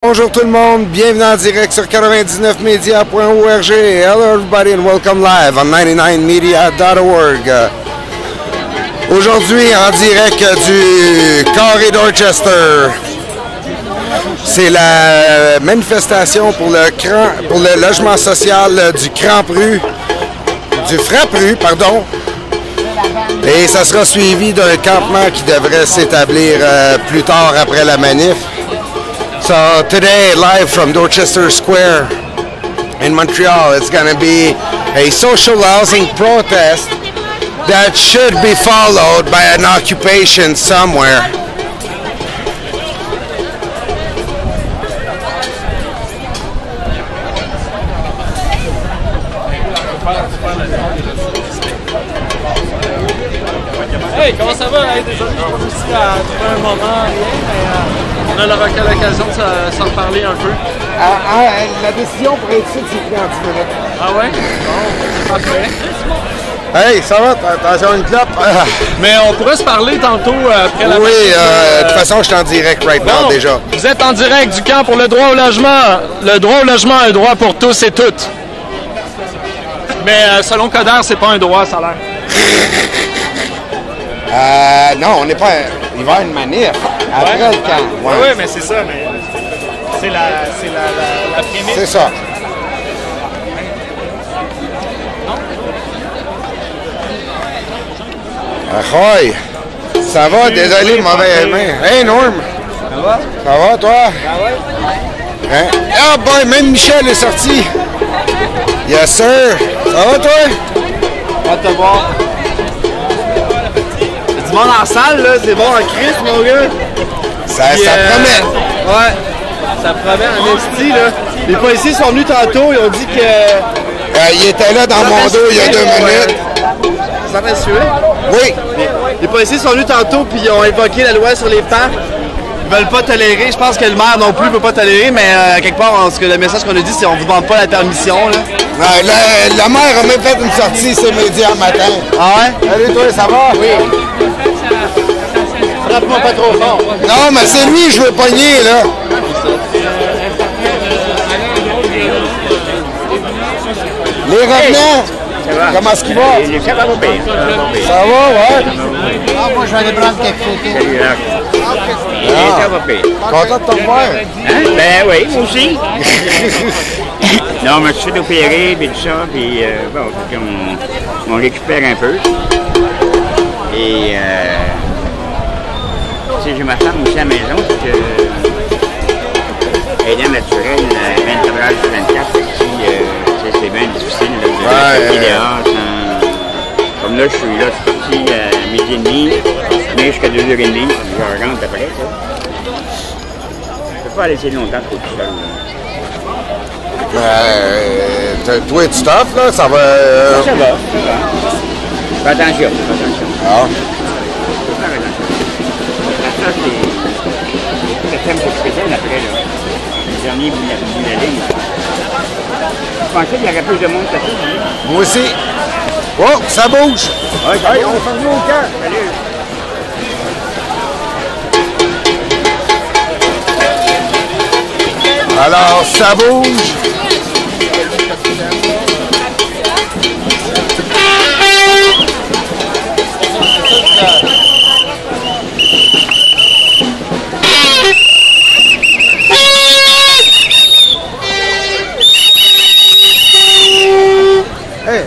Bonjour tout le monde, bienvenue en direct sur 99media.org. Hello everybody and welcome live on 99media.org. Aujourd'hui en direct du Carré Dorchester. C'est la manifestation pour le logement social du Frappru, pardon. Et ça sera suivi d'un campement qui devrait s'établir plus tard après la manif. So today, live from Dorchester Square in Montreal, it's going to be a social housing protest that should be followed by an occupation somewhere. Hey, comment ça va? Hey, désolé, je suis ici à trouver un moment, mais on aura l'occasion de s'en reparler un peu. La décision pour être ici, c'est pris en 10 minutes. Ah ouais? Bon, parfait. Hey, ça va? Attention, une clope. Mais on pourrait se parler tantôt après la Oui, de toute façon, je suis en direct right now déjà. Vous êtes en direct du camp pour le droit au logement. Le droit au logement est un droit pour tous et toutes. Mais selon Coder, c'est pas un droit, ça a l'air. Non, on n'est pas. Il va y avoir une manif après le camp. Oui, ouais, mais c'est ça. Mais c'est la prémisse. C'est ça. Ahoy! Ça va? Désolé, mauvais main. Hey, Norm! Ça va? Ça va, toi? Ah ouais? Hein? Ah, boy, même Michel est sorti! Yes, sir! Ça va, toi? On va te voir. Du monde en salle, là, c'est bon en crise, mon gars. Ça Puis, promet. Ouais, ça promet en esti, là. Les policiers sont venus tantôt, ils ont dit que... Il était là dans mon dos il y a 2 minutes. Ça va suer? Oui. Les policiers sont venus tantôt, puis ils ont évoqué la loi sur les parcs. Ils veulent pas tolérer, je pense que le maire non plus ne peut pas tolérer, mais quelque part, le message qu'on a dit, c'est qu'on ne vous demande pas la permission, là. La mère a même fait une sortie ces médias matin. Ah ouais? Salut, toi, ça va? Oui. Frappe-moi pas trop fort. Non, mais c'est lui que je veux pogner, là. Les revenants, comment est-ce qu'il va? Ça va bien. Ça va, ouais. Ah, moi, je vais aller prendre quelque chose. Ça va bien. Content de te revoir. Hein? Ben oui, moi aussi. Non, mais je suis fait opérer, puis tout ça, puis bon, on récupère un peu. Et, tu sais, j'ai ma femme aussi à la maison, c'est que aidant naturel, 24 heures sur 24, c'est bien difficile, là, dehors, comme là, je suis là, je suis parti à midi et demi, mais jusqu'à 2h30, puis je rentre après, ça. Je peux pas laisser longtemps trop tout seul, Toi, tu t'offres, là? Ça va. Ça va. Fais attention, fais attention. Ah. Faut faire attention. Ça, c'est le thème spécial après, là. Le dernier bout de la ligne. Je pensais qu'il y aurait plus de monde que ça. Moi aussi. Oh, ça bouge. Ouais, Hey, on fait venir au camp. salut. Alors, ça bouge. Hey.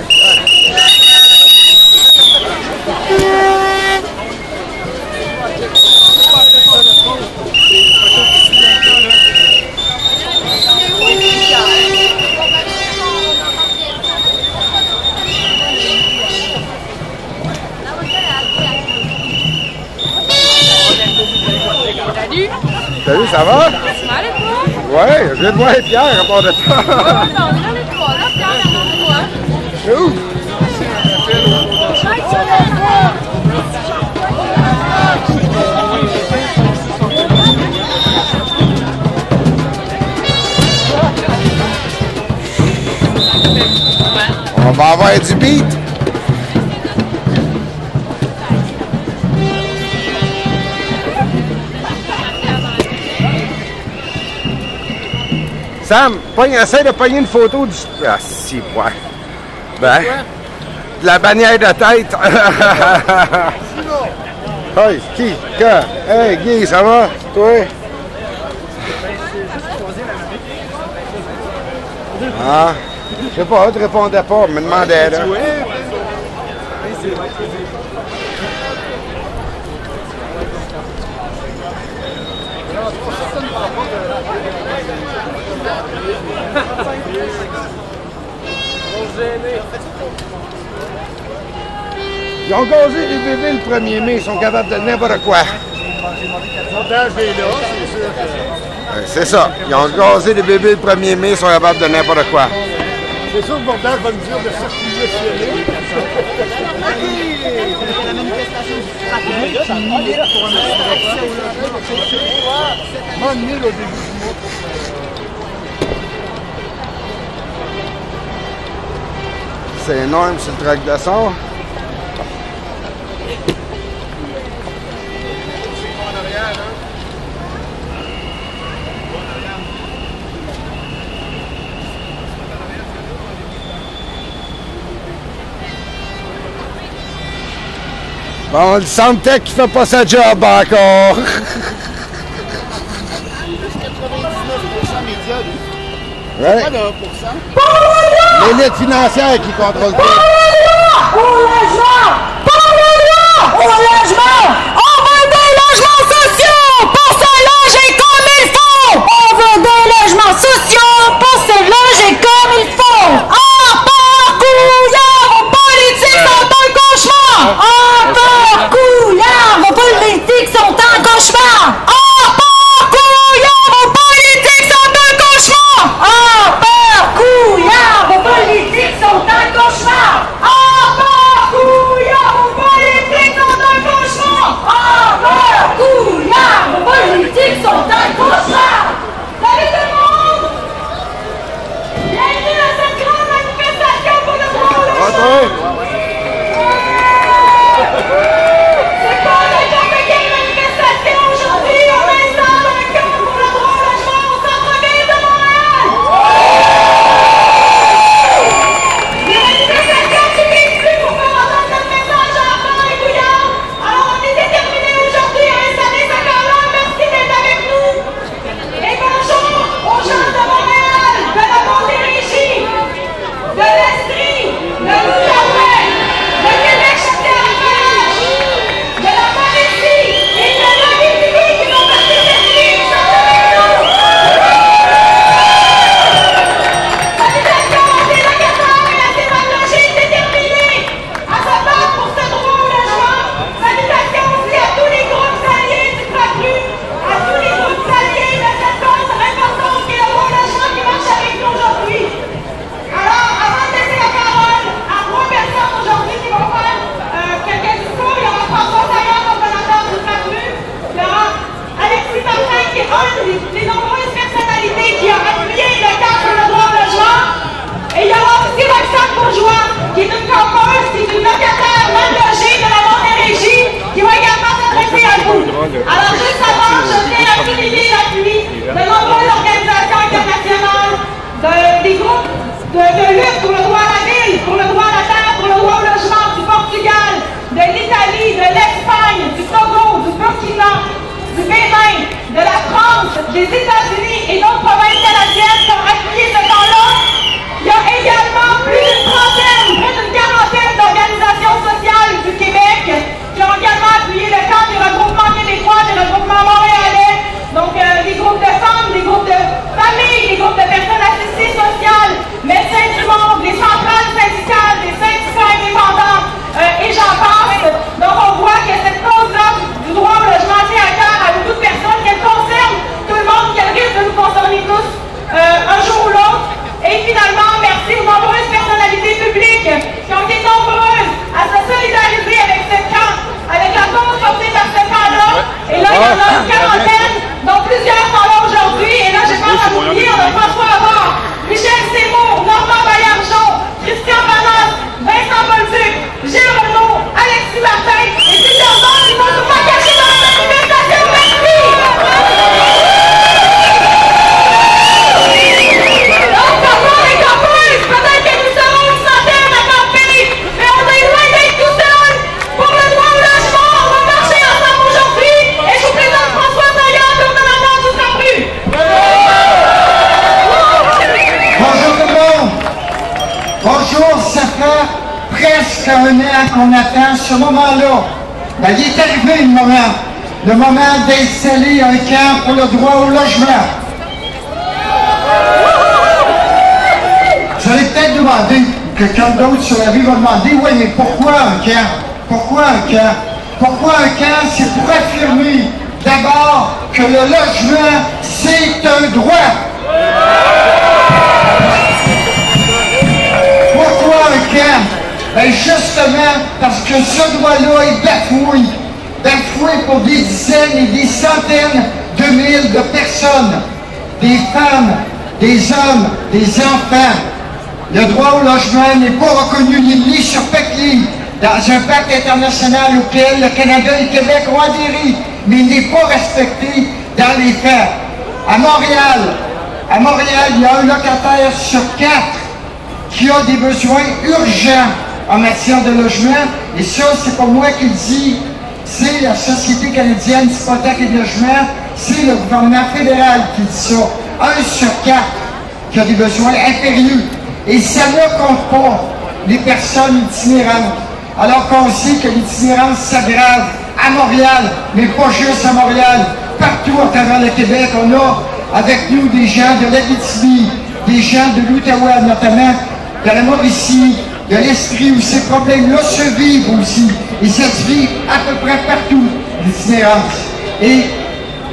Salut! Salut, ça va? Tu vas aller toi? Ouais, je viens de voir Pierre à part de ça. Ouais, on est dans les trois là, Pierre, derrière toi. C'est où? On va avoir du beat. Sam, essaie de pogner une photo du... Ah, si, ouais. Ben, de la bannière de tête. Hey, qui? Quand? Hey, Guy, ça va? Toi? Ah, je sais pas, tu répondais pas, me demandais, là. Ils ont gazé les bébés le 1er mai, ils sont capables de n'importe quoi. C'est ça. Ils ont gazé les bébés le 1er mai, ils sont capables de n'importe quoi. C'est sûr que le bordage va me dire de circuler filer. La manifestation du trafic qui milite pour un accès au logement. Au début du mois. C'est énorme sur le track de son. Bon, le Soundtech qui fait pas sa job encore. 99% médias, Ouais. pas de 1%. L'élite financière qui contrôle tout. Au logement! Au logement! On veut des logements sociaux pour se loger comme il faut! On veut des logements sociaux pour se loger comme il faut! En parcouillant, vos politiques sont un cauchemar! En parcouillant, vos politiques sont un cauchemar! En parcouillant, vos politiques sont un cauchemar! En parcouillant, vos politiques sont un cauchemar! En parcouillant, vos politiques sont un cauchemar! En parcouillant, vos politiques sont un cauchemar! Salut tout le monde! Bienvenue à cette grande manifestation pour le droit au logement! C'est pas n'importe quelle manifestation aujourd'hui, on installe un camp pour le droit au logement au centre-ville de Montréal! Les manifestations suffisent plus pour faire entendre notre message à Armand et Bouillard. Alors on est déterminés aujourd'hui à installer ce camp-là. Merci d'être avec nous. Et bonjour aux gens de Montréal, de la Montérégie, de l'Estrie, de l'Outaouais, de Québec-Châtellerault, de la Mauricie et de la République qui font partie de l'Estrie, qui sont avec nous. Salutations à ces locataires et à ces mal logés déterminés à se battre pour ce droit au logement. Salutations aussi à tous les groupes alliés du PACRU, à tous les groupes alliés de cette cause importante qui est le droit au logement qui marche avec nous aujourd'hui. Alors, avant de laisser la parole à 3 personnes aujourd'hui qui vont faire quelques discours, il y aura François Saillant, coordonnateur du PACRU, il y aura Alexis Martin, qui est un des nombreuses personnalités qui a appuyé le camp pour le droit au logement. Et il y aura aussi Roxane Bourgeois, qui est une campeuse, qui est une locataire mal logée de la Montérégie, qui va également s'adresser à vous. Alors, juste avant, je tiens à souligner l'appui de nombreuses organisations internationales, des groupes de lutte pour le droit à la ville, pour le droit à la terre, pour le droit au logement du Portugal, de l'Italie, de l'Espagne, du Togo, du Burkina, du Bénin, de la France, des États-Unis et d'autres provinces canadiennes qui ont appuyé ce camp-là. Il y a également plus d'une trentaine, près d'une quarantaine d'organisations sociales du Québec qui ont également appuyé le camp des regroupements québécois, des regroupements montréalais, donc des groupes de femmes, des groupes de familles, des groupes de personnes assistées sociales, médecins du monde, des centrales syndicales, des syndicats indépendants, et j'en passe. Donc on voit que cette cause-là du droit au logement tient à cœur à beaucoup de personnes, qu'elle concerne tout le monde, qu'elle risque de nous concerner tous 1 an qu'on attend ce moment-là. Ben, il est arrivé le moment d'installer un camp pour le droit au logement. Vous allez peut-être demander, quelqu'un d'autre sur la rue va demander, oui, mais pourquoi un camp? Pourquoi un camp? Pourquoi un camp? C'est pour affirmer d'abord que le logement, c'est un droit. Pourquoi un camp? Ben justement parce que ce droit-là est bafoué. Bafoué pour des dizaines et des centaines de milliers de personnes. Des femmes, des hommes, des enfants. Le droit au logement n'est pas reconnu ni sur papier dans un pacte international auquel le Canada et le Québec ont adhéré, mais il n'est pas respecté dans les faits. À Montréal, il y a un locataire sur 4 qui a des besoins urgents en matière de logement, et ça, c'est pas moi qui le dis, c'est la Société canadienne d'hypothèques et de logement, c'est le gouvernement fédéral qui dit ça. 1 sur 4 qui a des besoins impérieux. Et ça ne compte pas les personnes itinérantes. Alors qu'on sait que l'itinérance s'aggrave à Montréal, mais pas juste à Montréal. Partout à travers le Québec, on a avec nous des gens de l'Abitibi, des gens de l'Outaouais notamment, de la Mauricie, de l'Estrie, où ces problèmes-là se vivent aussi. Et ça se vit à peu près partout, l'itinérance. Et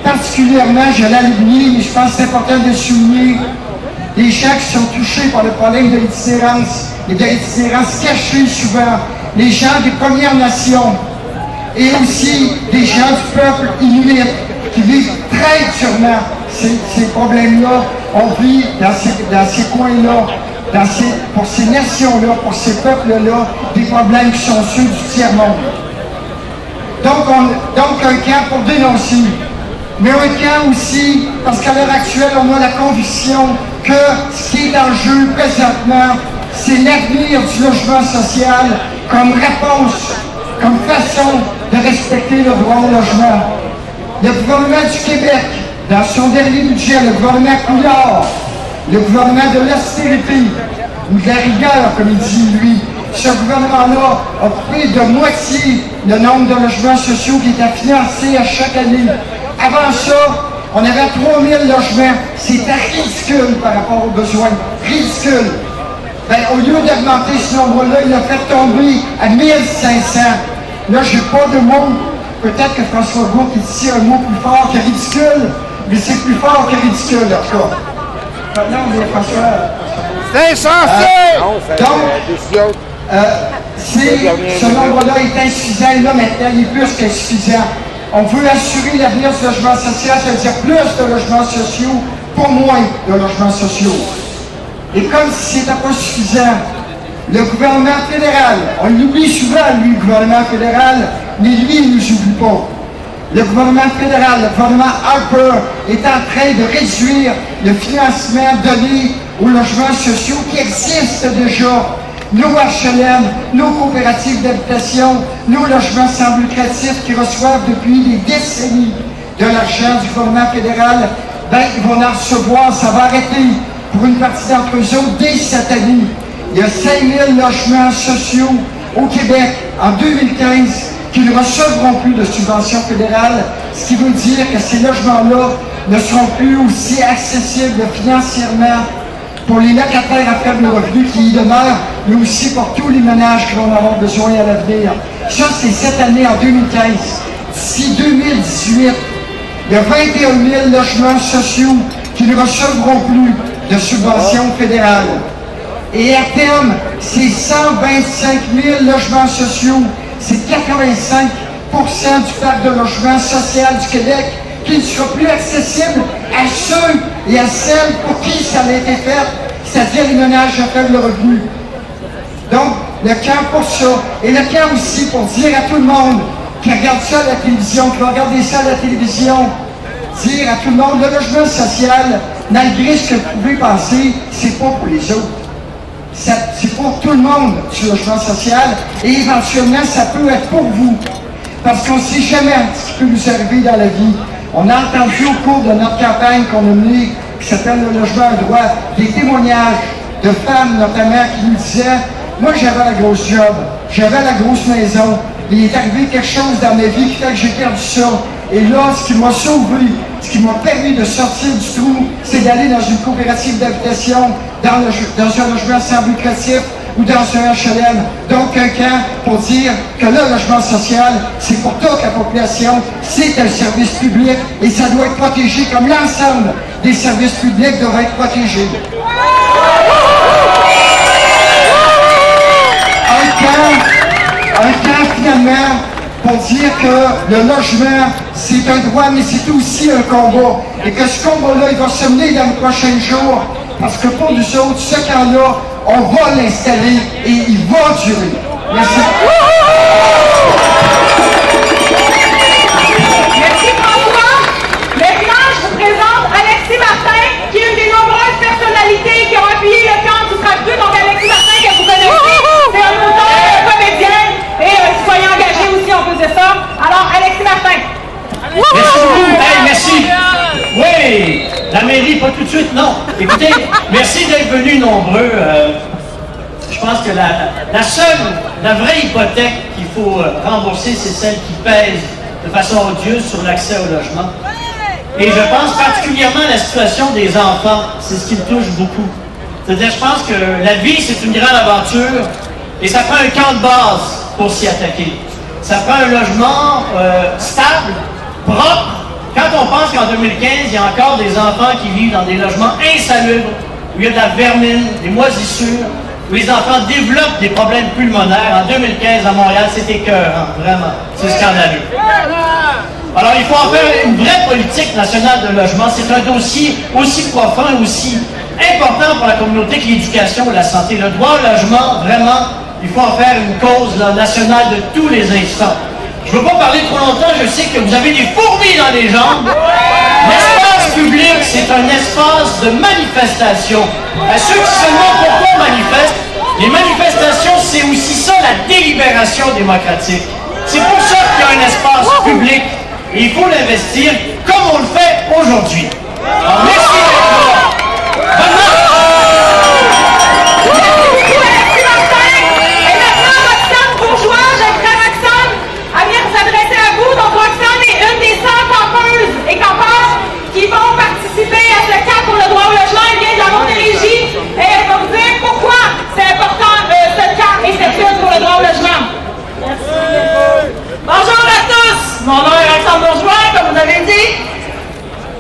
particulièrement, je l'ai oublié, mais je pense que c'est important de souligner les gens qui sont touchés par le problème de l'itinérance, et de l'itinérance cachée souvent, les gens des Premières Nations, et aussi des gens du peuple inuit, qui vivent très durement ces problèmes-là. On vit dans ces coins-là, pour ces nations-là, pour ces peuples-là, des problèmes qui sont ceux du tiers-monde. Donc un camp pour dénoncer, mais un camp aussi, parce qu'à l'heure actuelle, on a la conviction que ce qui est en jeu présentement, c'est l'avenir du logement social comme réponse, comme façon de respecter le droit au logement. Le gouvernement du Québec, dans son dernier budget, le gouvernement Couillard, le gouvernement de l'austérité, ou de la rigueur, comme il dit lui, ce gouvernement-là a coupé de moitié le nombre de logements sociaux qui étaient financés à chaque année. Avant ça, on avait 3000 logements. C'était ridicule par rapport aux besoins. Ridicule. Ben, au lieu d'augmenter ce nombre-là, il a fait tomber à 1500. Là, je n'ai pas de mots. Peut-être que François Gault qui dit un mot plus fort que ridicule, mais c'est plus fort que ridicule, en tout cas. Non, mais François... C'est insensé! Ce nombre-là est insuffisant, et là, maintenant, il est plus qu'insuffisant. On veut assurer l'avenir du logement social, c'est-à-dire plus de logements sociaux pour moins de logements sociaux. Et comme si ce n'était pas suffisant, le gouvernement fédéral, on l'oublie souvent, lui, le gouvernement fédéral, mais lui, il ne nous oublie pas. Le gouvernement fédéral, le gouvernement Harper, est en train de réduire le financement donné aux logements sociaux qui existent déjà. Nos HLM, nos coopératives d'habitation, nos logements sans but lucratif qui reçoivent depuis des décennies de l'argent du gouvernement fédéral, ben, ils vont en recevoir, ça va arrêter pour une partie d'entre eux autres dès cette année. Il y a 5000 logements sociaux au Québec en 2015 qui ne recevront plus de subventions fédérales, ce qui veut dire que ces logements-là ne seront plus aussi accessibles financièrement pour les locataires à faible revenu qui y demeurent, mais aussi pour tous les ménages qui vont avoir besoin à l'avenir. Ça, c'est cette année, en 2015. D'ici 2018, il y a 21 000 logements sociaux qui ne recevront plus de subventions fédérales. Et à terme, c'est 125 000 logements sociaux, c'est 85 % du parc de logement social du Québec qui ne sera plus accessible à ceux et à celles pour qui ça a été fait, c'est-à-dire les ménages à faible revenu. Donc, le camp pour ça, et le camp aussi pour dire à tout le monde qui regarde ça à la télévision, qui va regarder ça à la télévision, dire à tout le monde, le logement social, malgré ce que vous pouvez penser, c'est pas pour les autres. C'est pour tout le monde, ce logement social, et éventuellement, ça peut être pour vous. Parce qu'on ne sait jamais ce qui peut nous arriver dans la vie. On a entendu au cours de notre campagne qu'on a menée, qui s'appelle le logement à droit, des témoignages de femmes notamment qui nous disaient Moi, j'avais la grosse job, j'avais la grosse maison. Il est arrivé quelque chose dans ma vie qui fait que j'ai perdu ça. Et là, ce qui m'a sauvé, ce qui m'a permis de sortir du trou, c'est d'aller dans une coopérative d'habitation, dans un logement sans but lucratif ou dans un HLM. Donc, un camp pour dire que le logement social, c'est pour toute la population, c'est un service public et ça doit être protégé comme l'ensemble des services publics doivent être protégés. Un camp, finalement, pour dire que le logement, c'est un droit, mais c'est aussi un combat. Et que ce combat-là, il va se mener dans les prochains jours. Parce que pour nous autres, ce camp-là, on va l'installer et il va durer. Merci. Merci François. Maintenant, je vous présente Alexis Martin, qui est une des nombreuses personnalités qui ont appuyé le camp du Trac-2. Donc Alexis Martin, que vous connaissez, c'est un auteur, un comédien et un citoyen engagé aussi, on faisait ça. Alors, Alexis Martin. Merci beaucoup. Hey, merci. Oui, la mairie, pas tout de suite, non. Écoutez, merci d'être venus nombreux. Je pense que la vraie hypothèque qu'il faut rembourser, c'est celle qui pèse de façon odieuse sur l'accès au logement. Et je pense particulièrement à la situation des enfants. C'est ce qui me touche beaucoup. C'est-à-dire, je pense que la vie, c'est une grande aventure et ça prend un camp de base pour s'y attaquer. Ça prend un logement stable, propre. Quand on pense qu'en 2015, il y a encore des enfants qui vivent dans des logements insalubres, où il y a de la vermine, des moisissures, où les enfants développent des problèmes pulmonaires. En 2015, à Montréal, c'est écœurant, vraiment. C'est scandaleux. Alors, il faut en faire une vraie politique nationale de logement. C'est un dossier aussi profond et aussi important pour la communauté que l'éducation ou la santé. Le droit au logement, vraiment, il faut en faire une cause nationale de tous les instants. Je ne veux pas parler trop longtemps, je sais que vous avez des fourmis dans les jambes. L'espace public, c'est un espace de manifestation. À ceux qui se demandent pourquoi on manifeste, les manifestations, c'est aussi ça la délibération démocratique. C'est pour ça qu'il y a un espace public et il faut l'investir comme on le fait aujourd'hui. Alors, merci d'être là. Bonne marche. Et campeurs qui vont participer à ce camp pour le droit au logement. Elle vient de la Montérégie et elle va vous dire pourquoi c'est important ce camp et cette lutte pour le droit au logement. Bonjour à tous, mon nom est Alexandre Bourgeois, comme vous avez dit.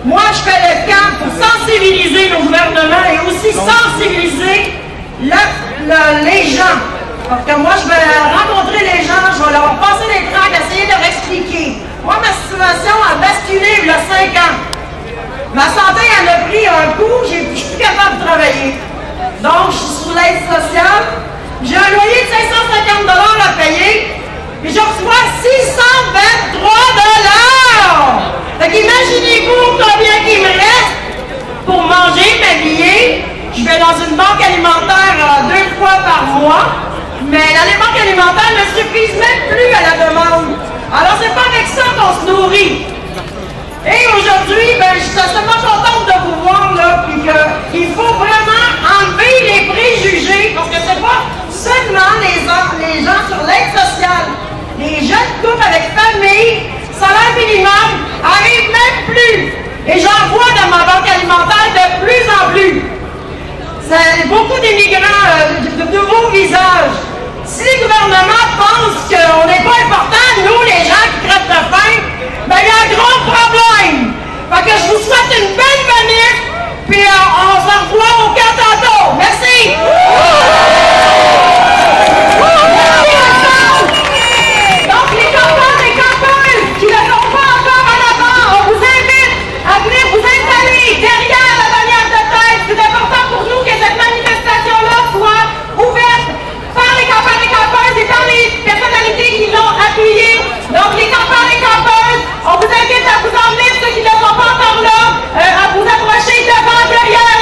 Moi, je fais le camp pour sensibiliser le gouvernement et aussi sensibiliser les gens. Parce que moi, je vais rencontrer les gens, je vais leur passer les tracts, essayer de leur expliquer. Moi, ma situation a basculé il y a 5 ans. Ma santé en a pris un coup, je ne suis plus capable de travailler. Donc, je suis sur l'aide sociale. J'ai un loyer de 550 $ à payer. Et je reçois 623 $. Fait qu'imaginez-vous combien il me reste pour manger, m'habiller. Je vais dans une banque alimentaire 2 fois par mois. Mais les banques alimentaires ne suffisent même plus à la demande. Alors, c'est pas avec ça qu'on se nourrit. Et aujourd'hui, ben, je suis tellement contente de vous voir là, puis qu'il faut vraiment enlever les préjugés, parce que c'est pas seulement les gens sur l'aide sociale, les jeunes couples avec famille, salaire minimum, arrivent même plus. Et j'en vois dans ma banque alimentaire de plus en plus. C'est beaucoup d'immigrants, de nouveaux visages. Si les gouvernements pensent qu'on n'est pas important, nous, les gens qui crèvent de faim, ben il y a un gros problème. Fait que je vous souhaite une belle manif, puis on se revoit au camp tantôt. Merci! Donc, les campeurs et campeuses qui ne sont pas encore en avant, on vous invite à venir vous installer derrière la bannière de tête. C'est important pour nous que cette manifestation-là soit ouverte par les campeurs et campeuses et par les personnalités qui l'ont appuyé. Donc, les campeurs et campeuses, on vous invite à vous emmener, ceux qui ne sont pas encore là, à vous approcher devant, derrière,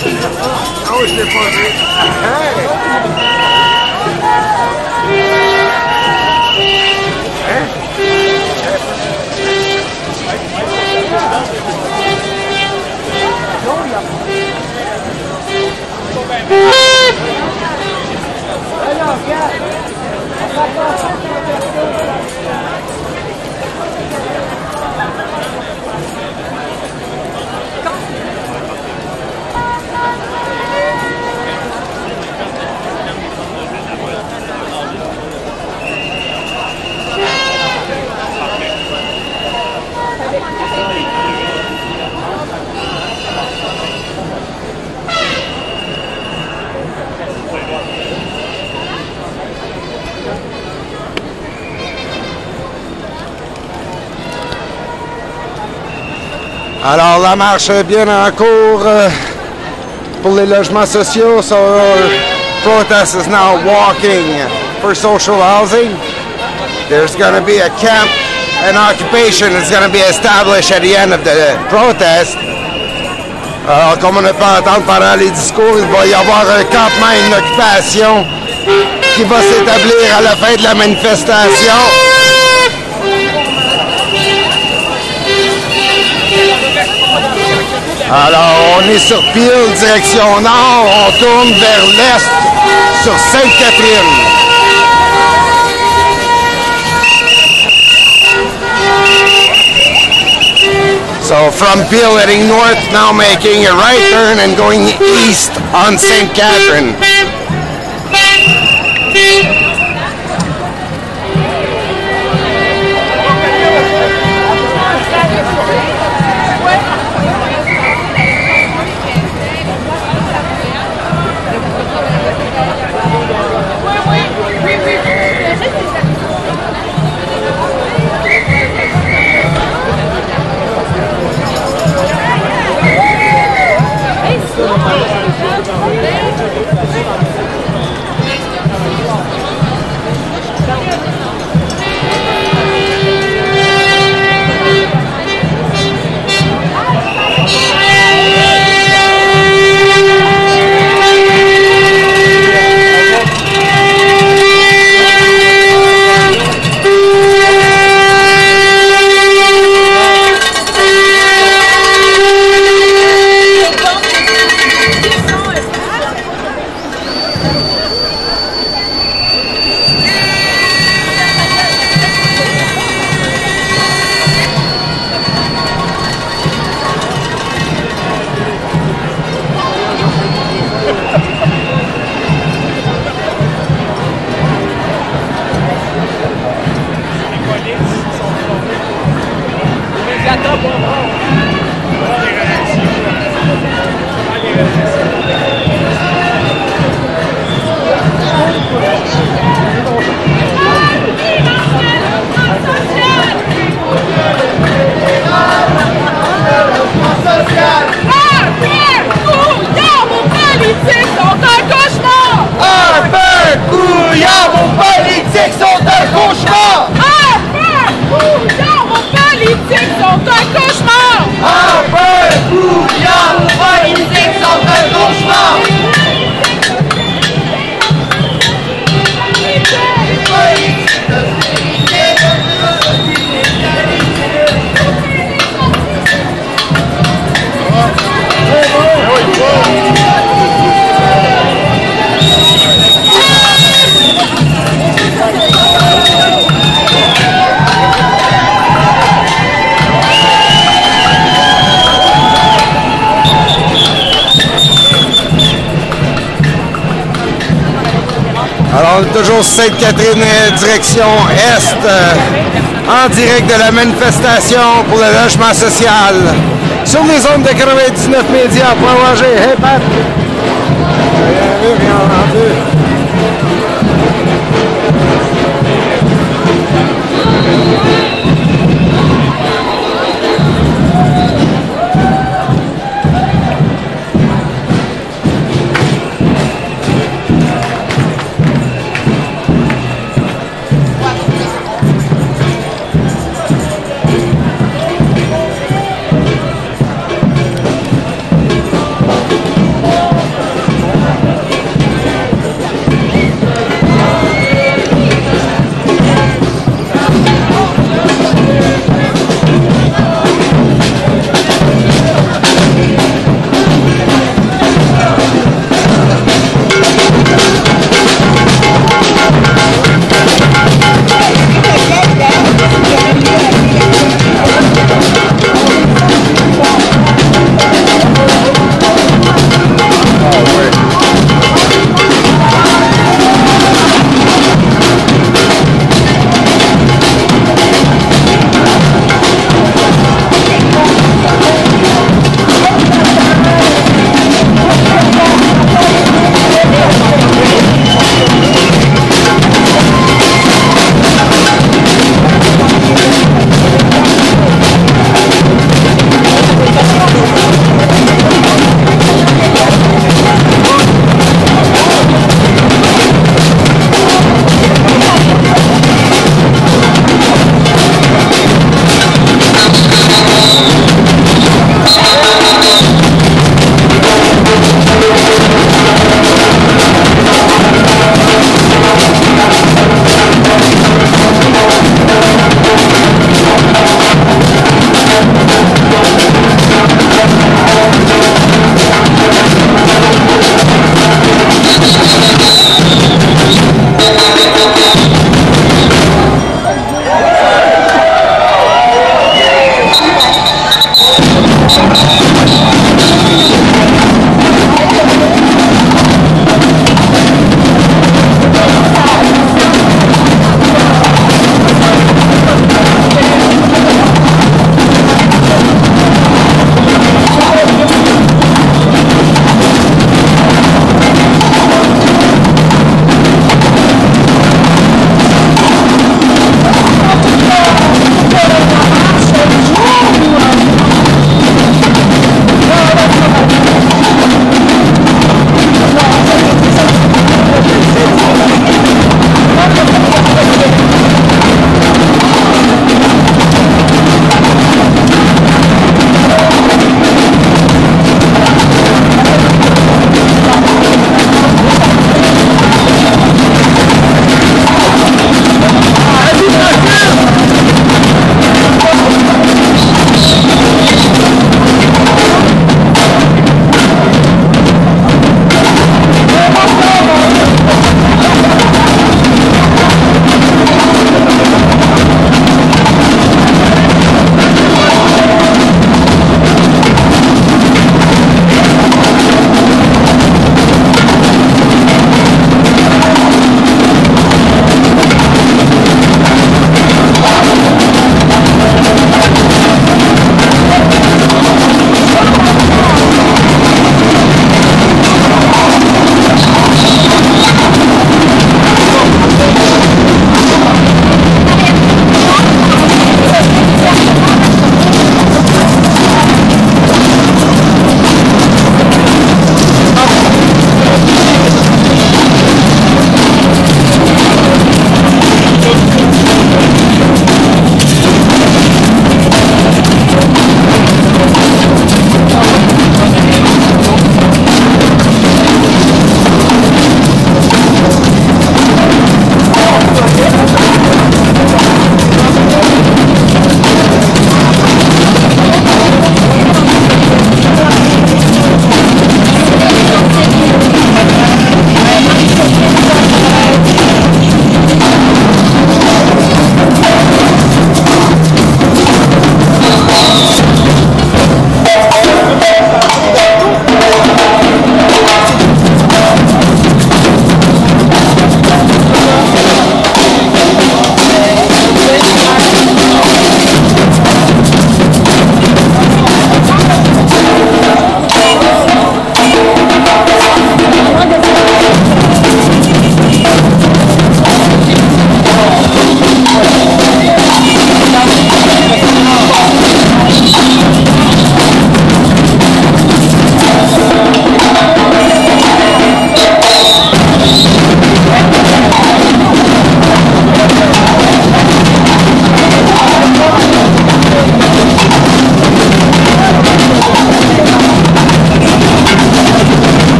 Oh, je l'ai pas vu. Hey! Alors, la marche est bien en cours pour les logements sociaux. So, protest is now walking for social housing. There's going to be a camp, an occupation is going to be established at the end of the protest. Alors, comme on a pu entendre pendant les discours, il va y avoir un campement, une occupation qui va s'établir à la fin de la manifestation. Alors, on est sur Peel, direction nord, on tourne vers l'est, sur Sainte-Catherine. So, from Peel heading north, now making a right turn and going east on St. Catherine. Alors, toujours Sainte-Catherine, direction Est, en direct de la manifestation pour le logement social. Sur les ondes de 99 médias pour arranger. Hey, Pat! Rien entendu.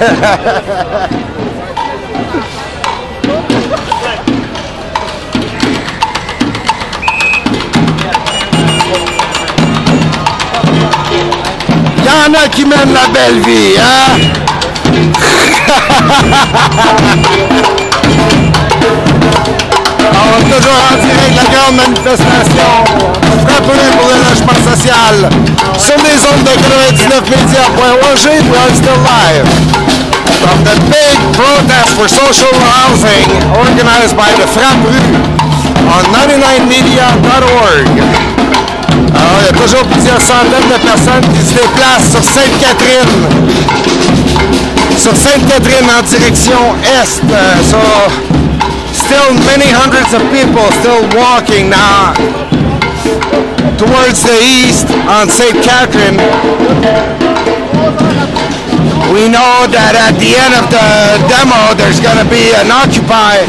Il y en a qui mènent la belle vie, hein? On est toujours en direct de la grande manifestation. Frappez pour le logement social. Sur les ondes de 99media.org, we are still live. From the big protest for social housing organized by the Frappe Rue on 99media.org. Alors, il y a toujours plusieurs centaines de personnes qui se déplacent sur Sainte-Catherine. Sur Sainte-Catherine en direction est. So, still many hundreds of people still walking now towards the east on St. Catherine. We know that at the end of the demo there's going to be an Occupy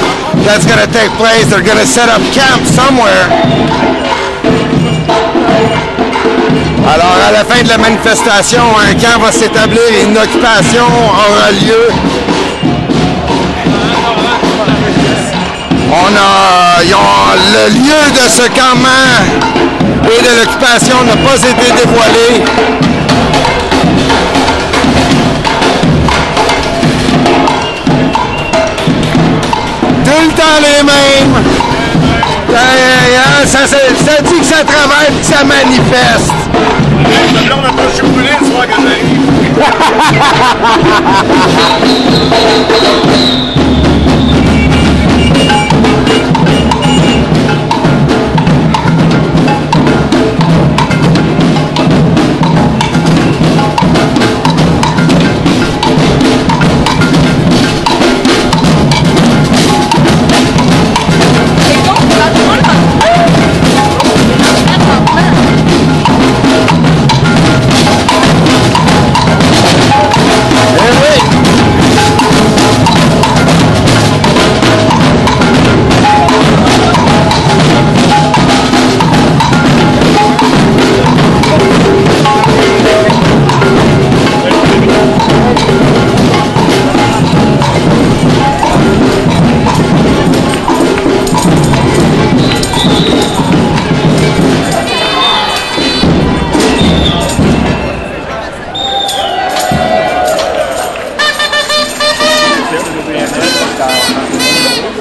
that's going to take place. They're going to set up camp somewhere. Alors à la fin de la manifestation, un camp va s'établir et une occupation aura lieu. Le lieu de ce campement et de l'occupation n'a pas été dévoilé. Tout le temps les mêmes. Ça dit que ça travaille et que ça manifeste. On n'a pas chocoulé le soir que j'arrive.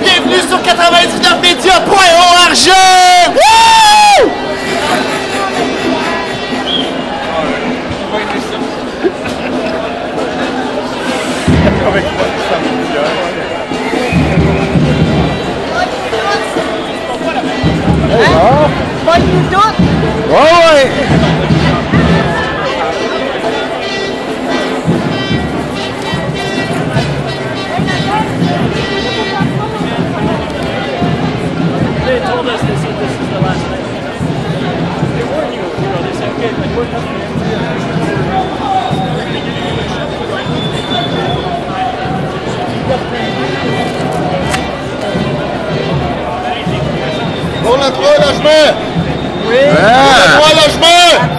Bienvenue sur 99media.org! Pas du tout! Ouais! They told us this is the last night. They warned you, they said, okay, like we're coming. Pour le 3 logements! Oui! Le 3 logements!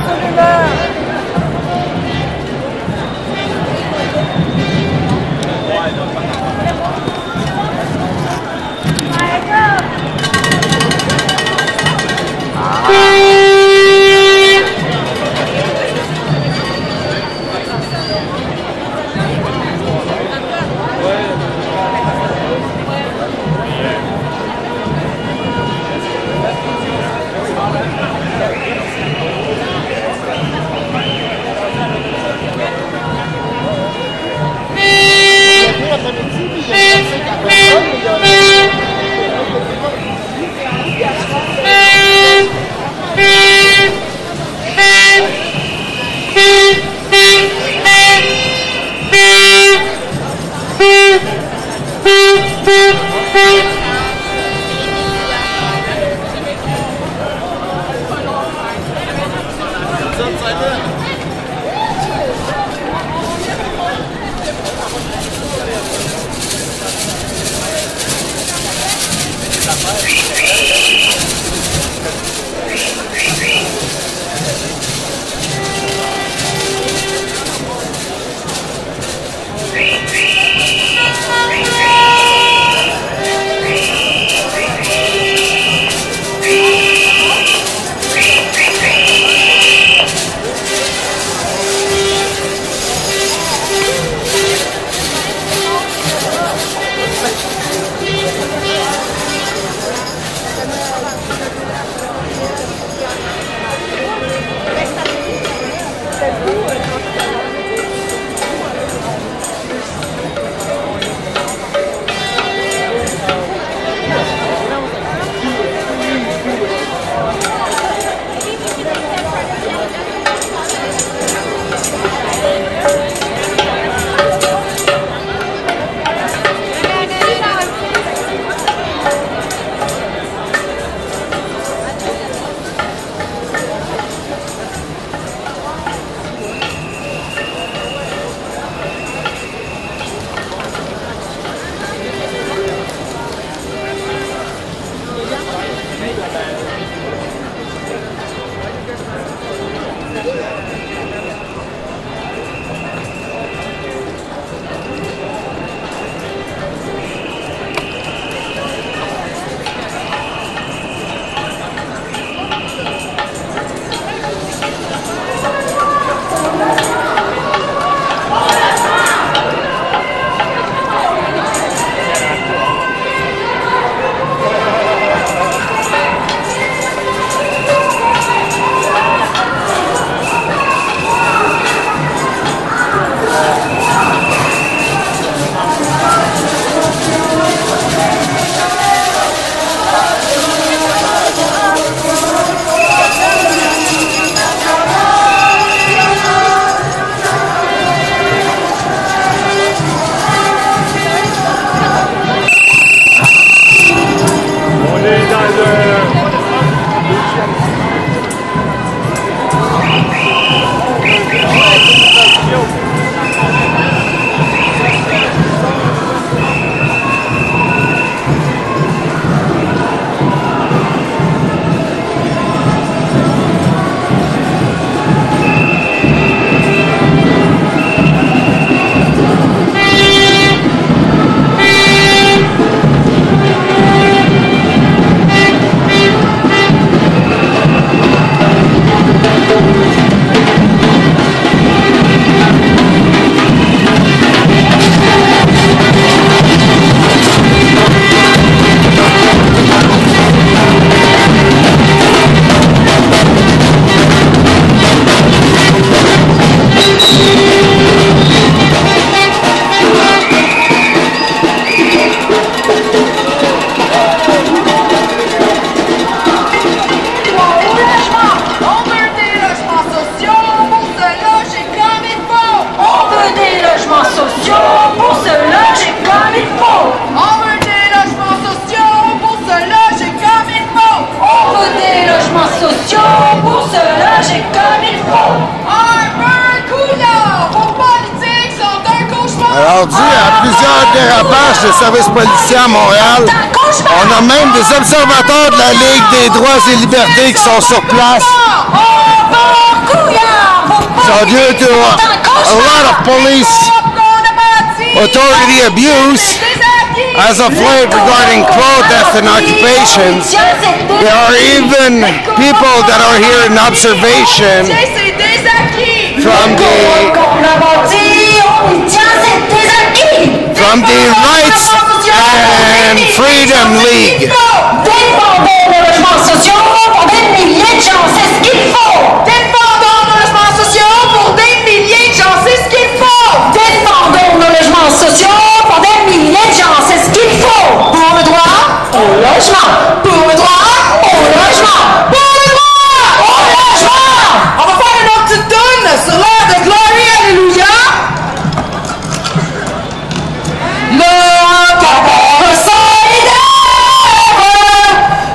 Alors, dû à plusieurs dérapages de services policiers à Montréal, on a même des observateurs de la Ligue des droits et libertés qui sont sur place. So due to a lot of police authority abuse as of late regarding protests and occupations, there are even people that are here in observation from the Rights and Freedom League. Défendons nos logements sociaux pour des milliers de gens, c'est ce qu'il faut. Défendons nos logements sociaux pour des milliers de gens, c'est ce qu'il faut. Défendons nos logements sociaux pour des milliers de gens, c'est ce qu'il faut. Pour le droit au logement. Pour le droit au logement. Pour le droit au logement. On va faire une autre petite toune sur l'air de Glory, alléluia.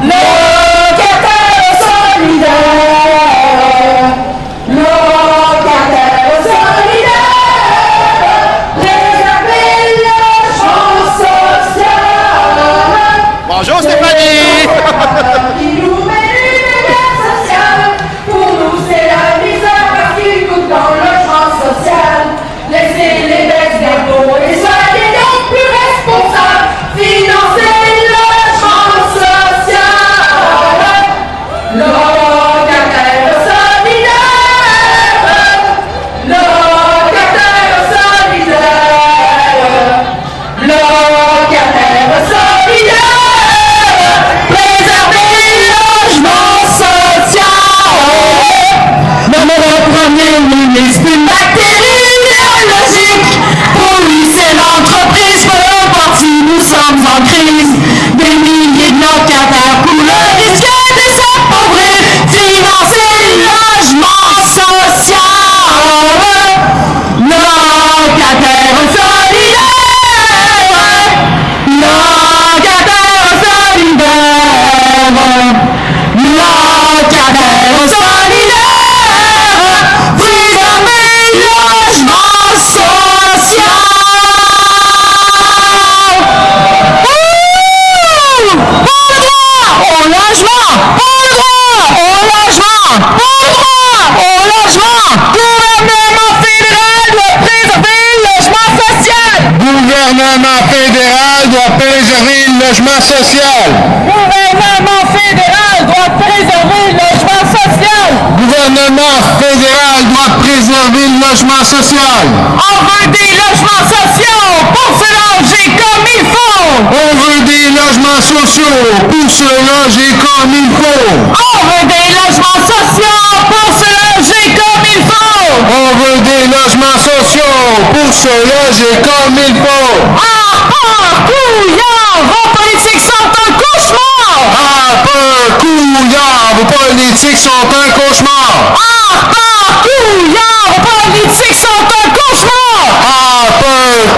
Locataire solidaire, social. Gouvernement fédéral doit préserver le logement social. Gouvernement fédéral doit préserver le logement social. On veut des logements sociaux pour se loger comme il faut. On veut des logements sociaux pour se loger comme il faut. On veut des logements sociaux pour se loger comme il faut. On veut des logements sociaux pour se loger comme il faut. Couillard, vos politiques sont un cauchemar. Couillard, vos politiques sont un cauchemar. Couillard, vos politiques sont un cauchemar.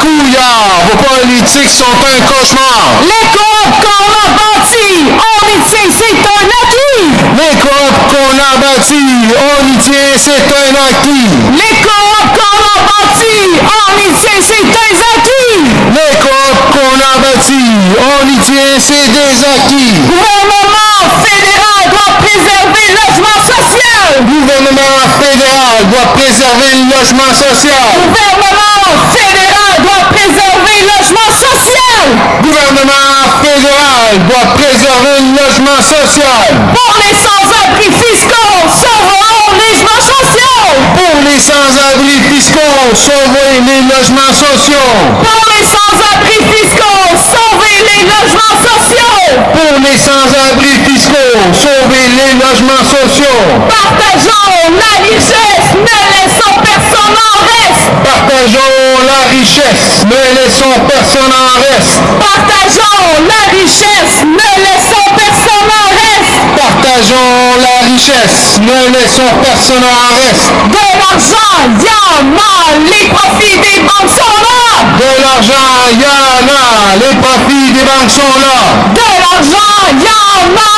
Couillard, vos politiques sont un cauchemar. Les coops qu'on a bâtis, on y tient, c'est un acquis. Les coops qu'on a bâtis, on y tient, c'est un acquis. Les coops qu'on a bâtis, on y tient, c'est un acquis. Les coops qu'on a bâtis, on y tient, c'est des acquis. Gouvernement fédéral doit préserver le logement social. Gouvernement fédéral doit préserver le logement social. Gouvernement fédéral doit préserver le logement social. Gouvernement fédéral doit préserver le logement social. Pour les sans-abri fiscaux, sauverons les logements sociaux. Pour les sans-abri fiscaux, sauver les logements sociaux. Pour les sans-abri fiscaux, sauver les logements sociaux. Pour les sans-abri fiscaux, sauver les logements sociaux. Partageons la richesse, ne laissons personne en reste. Partageons la richesse, ne laissons personne en reste. Partageons la richesse, ne laissons personne en reste. Partageons la richesse, ne laissons personne en reste. De l'argent, y en a, les profits des banques sont là. De l'argent, y en a, les profits des banques sont là. De l'argent, y en a,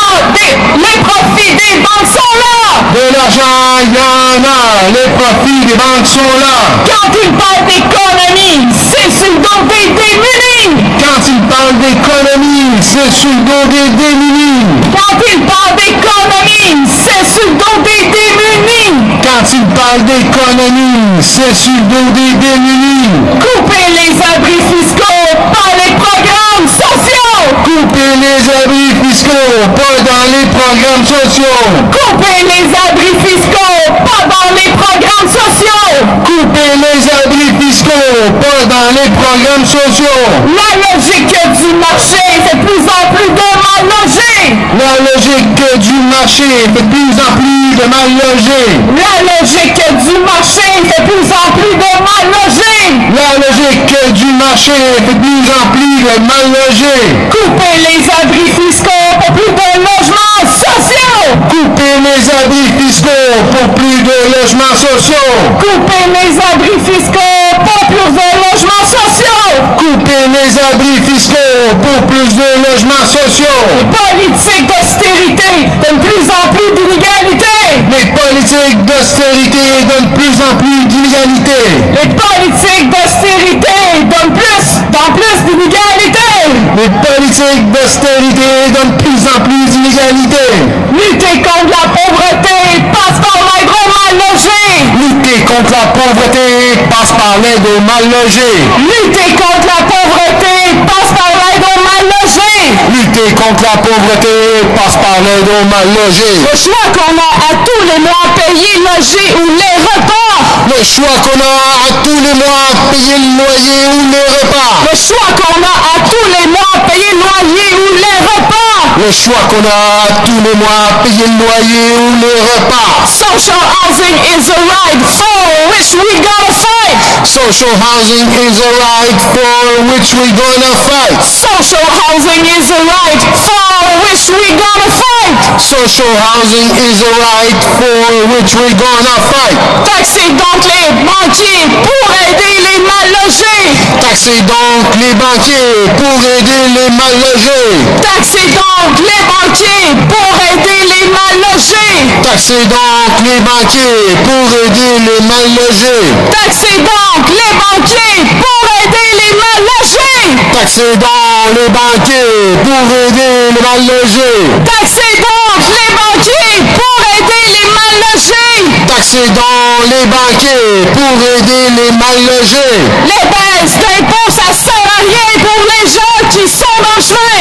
les profits des banques sont là. De l'argent, y en a, les profits des banques sont là. Quand ils parlent d'économie, c'est sur le dos des démunis. Quand ils parlent d'économie, c'est sur le dos des démunis. Quand ils parlent d'économie, c'est sur le dos des démunis. Quand ils parlent d'économie, c'est sur le dos des démunis. Couper les abris fiscaux par les programmes sociaux. Couper les abris fiscaux, pas dans les programmes sociaux. Couper les abris fiscaux, pas dans les programmes sociaux. Couper les abris fiscaux, pas dans les programmes sociaux. La logique du marché fait plus en plus de mal logés. La logique du marché fait plus en plus de mal logés. La logique du marché fait plus en plus de mal logés. La logique du marché fait plus en plus de mal logés. Couper les abris fiscaux pour plus de logements sociaux. Couper les abris fiscaux pour plus de logements sociaux. Couper les abris fiscaux pour plus de logements sociaux. Couper les abris fiscaux pour plus de logements sociaux. Les politiques d'austérité donnent plus en plus d'inégalités. Les politiques d'austérité donnent plus en plus d'inégalités. Les politiques d'austérité donnent plus d'inégalités. Les politiques d'austérité donnent plus en plus d'inégalités. Lutter contre la pauvreté passe par l'aide aux mal logés. Lutter contre la pauvreté passe par l'aide aux mal logés. Lutter contre la pauvreté passe par l'aide aux mal logés. Lutter contre la pauvreté passe par l'aide aux mal logés. Le choix qu'on a à tous les mois payer, loger ou les repas. Le choix qu'on a à tous les mois payer le loyer ou les repas. Le choix qu'on a à tous les mois payer le loyer ou les repas. Le choix qu'on a à tous les mois payer le loyer ou les repas. Social housing is a right for which we gotta fight. Social housing is a right for which we gonna fight. Social housing is a right for which we gonna fight. Social housing is a right for which we gonna fight. Taxez donc les banquiers pour aider les mal logés. Taxez donc les banquiers pour aider les mal logés. Taxez donc les banquiers pour aider les mal logés. Taxez donc les banquiers pour aider les mal logés. Taxez donc les banquiers pour aider les mal logés. Taxez donc les banquiers pour aider les mal logés. Taxez donc les banquiers pour aider les mal logés. Taxez donc les banquiers pour aider les mal logés. Les baisses d'impôts, ça sert à rien pour les les gens qui sont dans le chemin.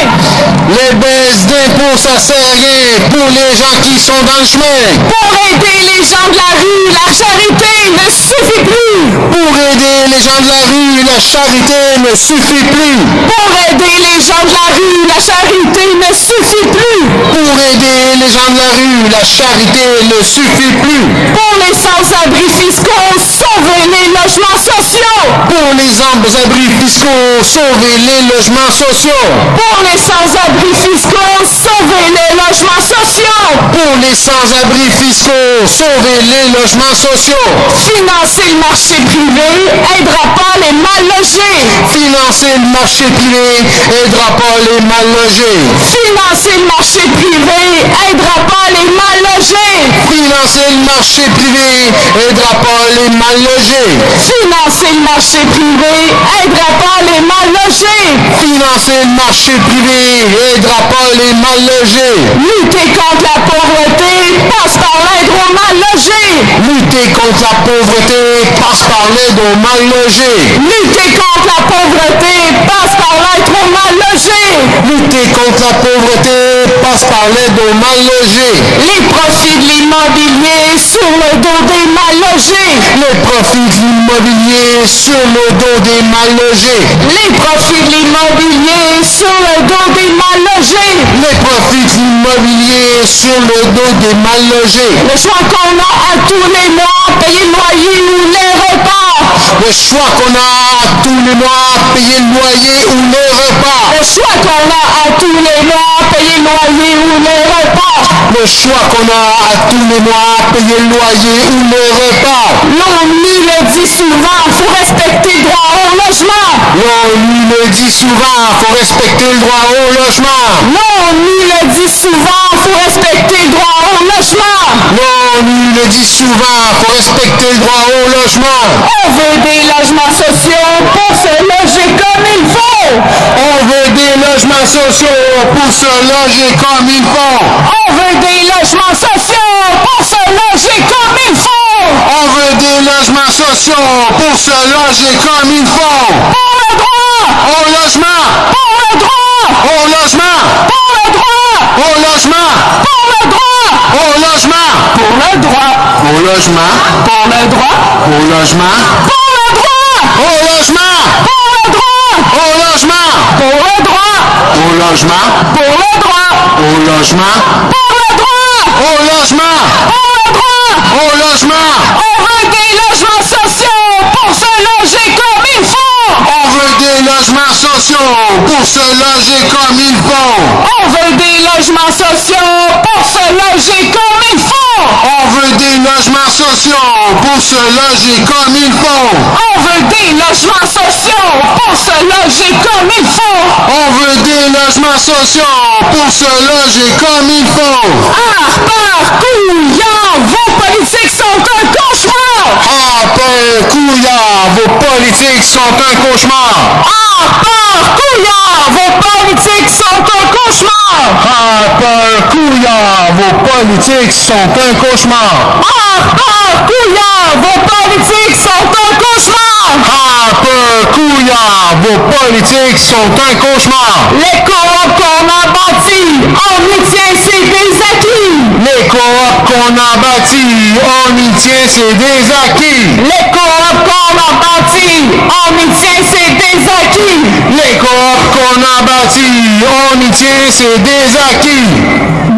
Les baisses d'impôts, ça sert à rien pour les gens qui sont dans le chemin. Pour aider les gens de la rue, la charité ne suffit plus. Pour aider les gens de la rue, la charité ne suffit plus. Pour aider les gens de la rue, la charité ne suffit plus. Pour aider les gens de la rue, la charité ne suffit plus. Pour les sans-abri fiscaux, sauver les logements sociaux. Pour les sans-abri fiscaux, sauver les logements sociaux. Pour les sans-abri fiscaux, sauver les logements sociaux. Pour les sans-abri fiscaux, sauver les logements sociaux. Financer le marché privé aidera pas les mal logés. Financer le marché privé aidera pas les mal logés. Financer le marché privé aidera pas les mal logés. Financer le marché privé aidera pas les mal logés. Financer le marché privé aidera pas les mal logés. Financer le marché privé aidera pas les mal logés. Lutter contre la pauvreté passe par l'aide aux mal logés. Lutter contre la pauvreté passe par l'aide aux mal logés. Lutter contre la pauvreté passe par l'aide aux mal logés. Lutter contre la pauvreté passe par l'aide aux mal logés. Les profits de l'immobilier sur le dos des mal logés. Les profits de l'immobilier sur le dos des mal logés. Les profits de l'immobilier sur le dos des mal logés. Les profits de l'immobilier sur le dos des mal logés. Le choix qu'on a à tous les mois, payer le loyer ou les repas. Le choix qu'on a à tous les mois, payer le loyer ou les repas. Le choix qu'on a à tous les mois, payer le loyer ou les repas. Le choix qu'on a à tous les mois, payer le loyer ou les repas. L'ONU le dit souvent, faut respecter le droit au logement. L'ONU le dit souvent, faut respecter le droit au logement. L'ONU le dit souvent, faut respecter le droit au logement. L'ONU le dit souvent, faut respecter le droit au logement. On veut des logements sociaux pour se loger comme il faut. On veut des logements sociaux pour se loger comme il faut. On veut des logements sociaux pour se loger comme il faut. On veut des logements sociaux pour se loger comme il faut. Pour le droit au logement. Pour le droit au logement. Pour le droit au logement. Pour le droit au logement. Pour le droit au logement. Pour le droit au logement. Pour le droit au logement. Pour le droit au logement. Pour le droit au logement. Pour le droit au logement. Pour le droit au logement. Pour le droit au logement. On veut des logements sociaux pour se loger comme il faut. On veut des logements sociaux pour se loger comme il faut. On veut des logements sociaux pour se loger comme il faut. On veut des logements sociaux pour se loger comme il faut. On veut des logements sociaux pour se loger comme il faut. On veut des logements sociaux pour se loger comme il faut. Couillard, vos politiques sont un cauchemar. Couillard, vos politiques sont un cauchemar. Couillard, vos politiques sont un cauchemar. Couillard, vos politiques sont un cauchemar. Couillard, vos politiques sont un cauchemar. Couillard, vos politiques sont un cauchemar. Les coops qu'on a bâtis, on y tient, c'est des acquis. Les coops qu'on a bâtis, on y tient, c'est des acquis. Les coops qu'on a bâtis, on y tient, c'est des acquis. Les coops qu'on a bâtis, on y tient, c'est des acquis.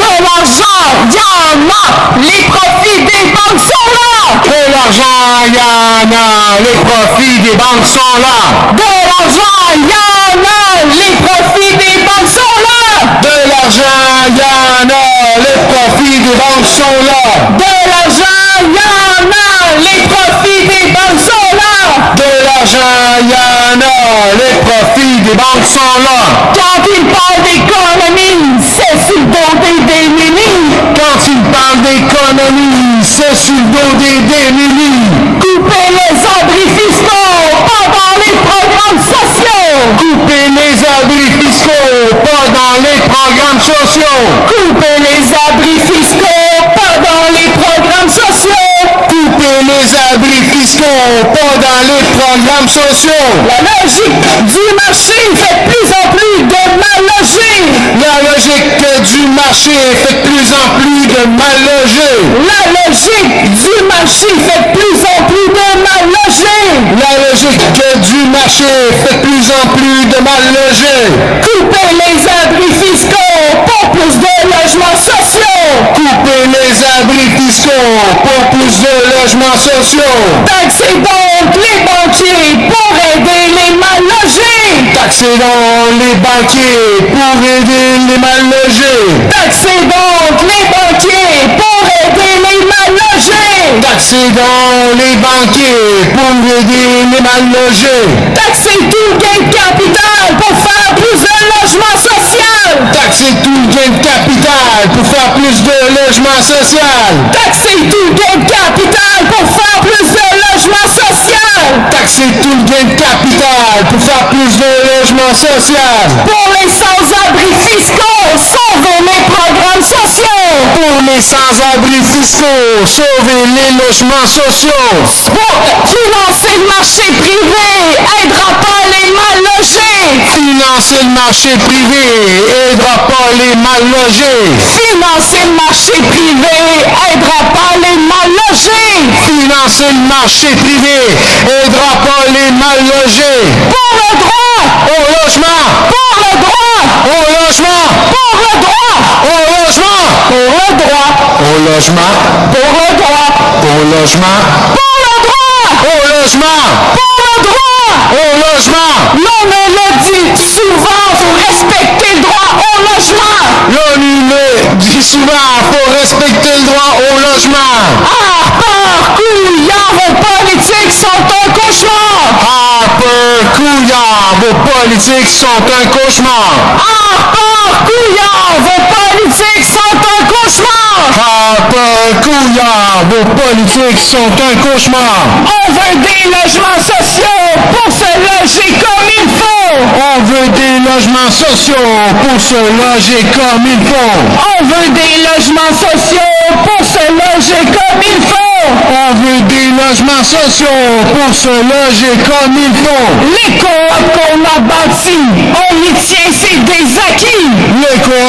De l'argent, y'en a, les profits des banques sont là. De l'argent, y'en a, les profits des banques sont là. De l'argent, y'en a, les profits des banques sont là. De l'argent, y'en a, les profits des banques sont là. De l'argent, y'en a, les profits des banques sont là. De l'argent, y'en a, les profits des banques sont là. Quand il parle d'économie, c'est sur le dos des démunis. Quand il parle d'économie, c'est sur le dos des démunis. Couper les abris fiscaux, pas dans les programmes sociaux. Couper les abris fiscaux, pas dans les programmes sociaux. Couper les abris fiscaux, pas dans les programmes pas dans les programmes sociaux. La logique du marché fait de plus en plus de mal logés. La logique du marché fait de plus en plus de mal logés. La logique du marché fait de plus en plus de mal logés. La logique du marché fait de plus en plus de mal logés. Couper les abris fiscaux pour plus de logements sociaux. Couper les abris fiscaux pour plus de logements sociaux. Taxer donc les banquiers pour aider les mal logés. Taxer donc les banquiers pour aider les mal logés. Taxer donc les banquiers pour aider les mal logés. Taxer donc les banquiers pour aider les mal logés. Taxer tout le gain de capital pour faire plus de logements sociaux. Taxer tout le gain de capital pour faire plus de logements sociaux. Taxer tout le gain de capital pour faire plus de logements sociaux. Taxer tout le gain de capital pour faire plus de logements sociaux. Pour les sans-abri fiscaux, sauver les programmes sociaux. Pour les sans-abri fiscaux, sauver les logements sociaux. Pour financer le marché privé, aidera pas les mal logés. Financer le marché privé aidera pas les mal logés. Financer le marché privé aidera pas les mal logés. Financer le marché privé aidera pas les mal logés. Pour le droit au logement. Pour le droit au logement. Pour le droit au logement. Pour le droit au logement. Pour le droit au logement. Pour le droit au logement. Pour le droit au logement. L'ONU le dit souvent, faut respecter le droit au logement. L'ONU le dit souvent, faut respecter le droit au logement. Harper, Couillard, vos politiques sont un cauchemar. Harper, Couillard, vos politiques sont un cauchemar. Harper, Couillard, vos politiques sont un cauchemar. Harper, Couillard, vos politiques sont un cauchemar. On veut des logements sociaux pour se loger comme il faut. On veut des logements sociaux pour se loger comme il faut. On veut des logements sociaux pour se loger comme il faut. On veut des logements sociaux pour se loger comme il faut. Les coops qu'on a bâtis, on y tient, c'est des acquis. Les coops